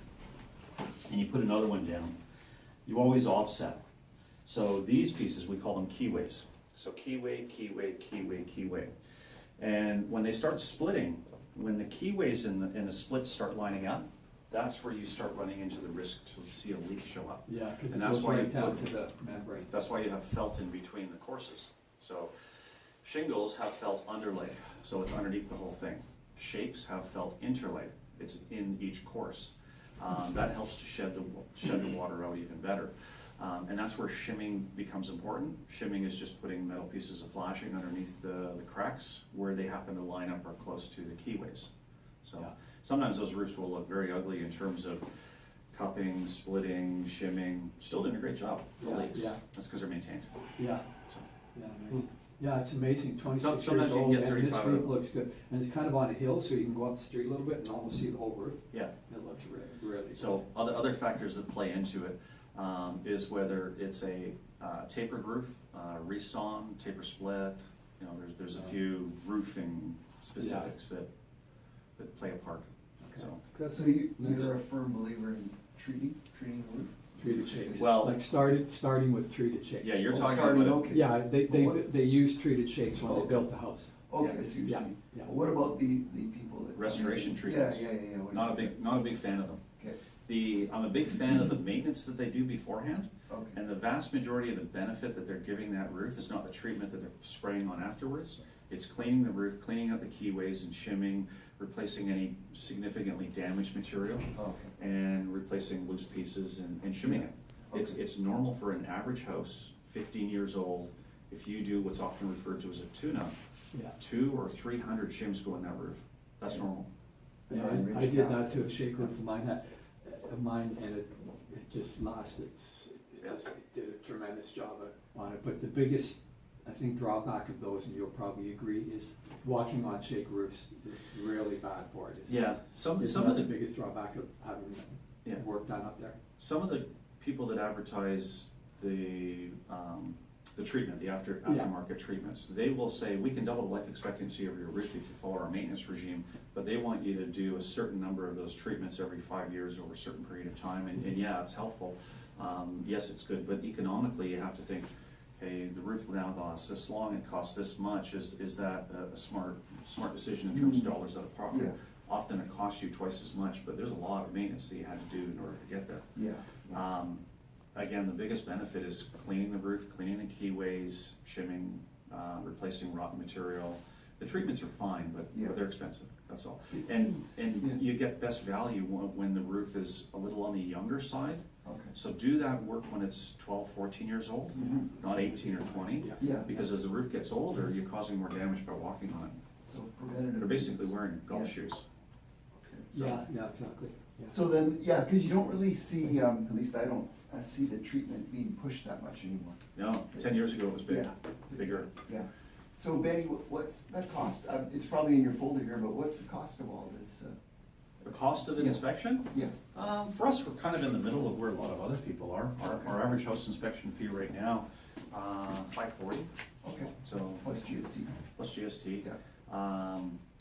and you put another one down, you always offset. So these pieces, we call them keyways. So keyway, keyway, keyway, keyway. And when they start splitting, when the keyways and the splits start lining up, that's where you start running into the risk to see a leak show up. Yeah, because it And that's goes why you right down put- to the membrane. That's why you have felt in between the courses. So shingles have felt underlaid, so it's underneath the whole thing. Shakes have felt interlaid, it's in each course. That helps to shed the water out even better. And that's where shimming becomes important. Shimming is just putting metal pieces of flashing underneath the cracks where they happen to line up or close to the keyways. So Yeah. sometimes those roofs will look very ugly in terms of cupping, splitting, shimming, still doing a great job for Yeah, leaks. yeah. That's because they're maintained. Yeah, So, yeah, nice. Yeah, it's amazing, 26 Sometimes years you can old, get and this 35 roof of- looks good. And it's kind of on a hill, so you can go up the street a little bit and almost see the whole roof. yeah. It looks really good. So other factors that play into it is whether it's a tapered roof, resawn, taper split. There's a few roofing specifics that play a part. Okay. So, Good. So you're a firm believer in treating the roof? Treated shakes. Well- Like starting with treated shakes. yeah, you're Oh, talking starting, about okay. Yeah, But what- they used treated shakes when they Okay. built the house. Okay, Yeah. I see what Yeah, you're saying. yeah. What about the people that restoration Yeah, treatments. yeah. What do Not a you big fan of them. Okay, I'm a big fan of the maintenance that they do beforehand, okay, and the vast majority of the benefit that they're giving that roof is not the treatment that they're spraying on afterwards. It's cleaning the roof, cleaning out the keyways and shimming, replacing any significantly damaged material, okay, and replacing loose pieces and shimming it. okay. It's normal for an average house, 15 years old, if you do what's often referred to as a tune-up, Yeah, 200 or 300 shims go in that roof. That's normal. yeah, I did that to a shake roof of mine, and it just lasted, it did a tremendous job on it, but the biggest, I think, drawback of those, and you'll probably agree, is walking on shake roofs is really bad for it. Yeah, some It's of not the the biggest drawback of having Yeah. work done up there. Some of the people that advertise the treatment, the aftermarket treatments, they will say, we can double the life expectancy of your roof if you follow our maintenance regime, but they want you to do a certain number of those treatments every 5 years over a certain period of time, and yeah, it's helpful. Yes, it's good, but economically, you have to think, okay, the roof now costs this long, it costs this much, is that a smart decision in terms of dollars out of pocket? Yeah. Often it costs you twice as much, but there's a lot of maintenance that you had to do in order to get there. Yeah, Again, the biggest benefit is cleaning the roof, cleaning the keyways, shimming, replacing rotten material. The treatments are fine, but Yeah. they're expensive, that's all. It And seems- yeah. you get best value when the roof is a little on the younger side. okay, So do that work when it's 12, 14 years old, not 18 or 20. Yeah. yeah. Because as the roof gets older, you're causing more damage by walking on it. So preventative. They're basically maintenance. wearing golf Yeah. shoes. Okay. Yeah, exactly. Yeah. So then, yeah, cause you don't really see, at least I don't, see the treatment being pushed that much anymore. No, 10 years ago it was big, Yeah. bigger. Yeah, so Benny, what's the cost, it's probably in your folder here, but what's the cost of all this, The cost of an Yeah. inspection? yeah, For us, we're kind of in the middle of where a lot of other people are. Our average house inspection fee right now, $540, okay, so plus GST, plus GST. yeah,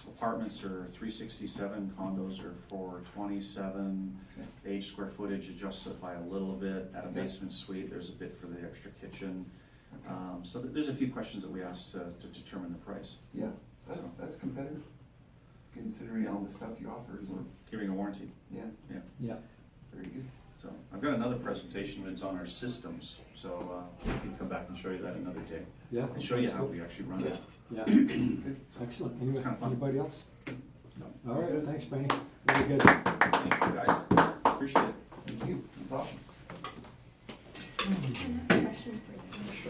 Apartments are $367, condos are $427. okay, Age, square footage adjusts it by a little bit. At a Yeah. basement suite, there's a bit for the extra kitchen. okay, So there's a few questions that we asked to determine the price. yeah, so that's competitive, considering all the stuff you offer, We're giving a warranty, yeah, Yeah, very good. so. I've got another presentation that's on our systems, so we can come back and show you that another day. yeah. And show you how we actually run it. Yeah, Good. excellent. It's kinda fun. Anybody else? No. All right, thanks, Benny. Very good. Thank you, guys. Appreciate it.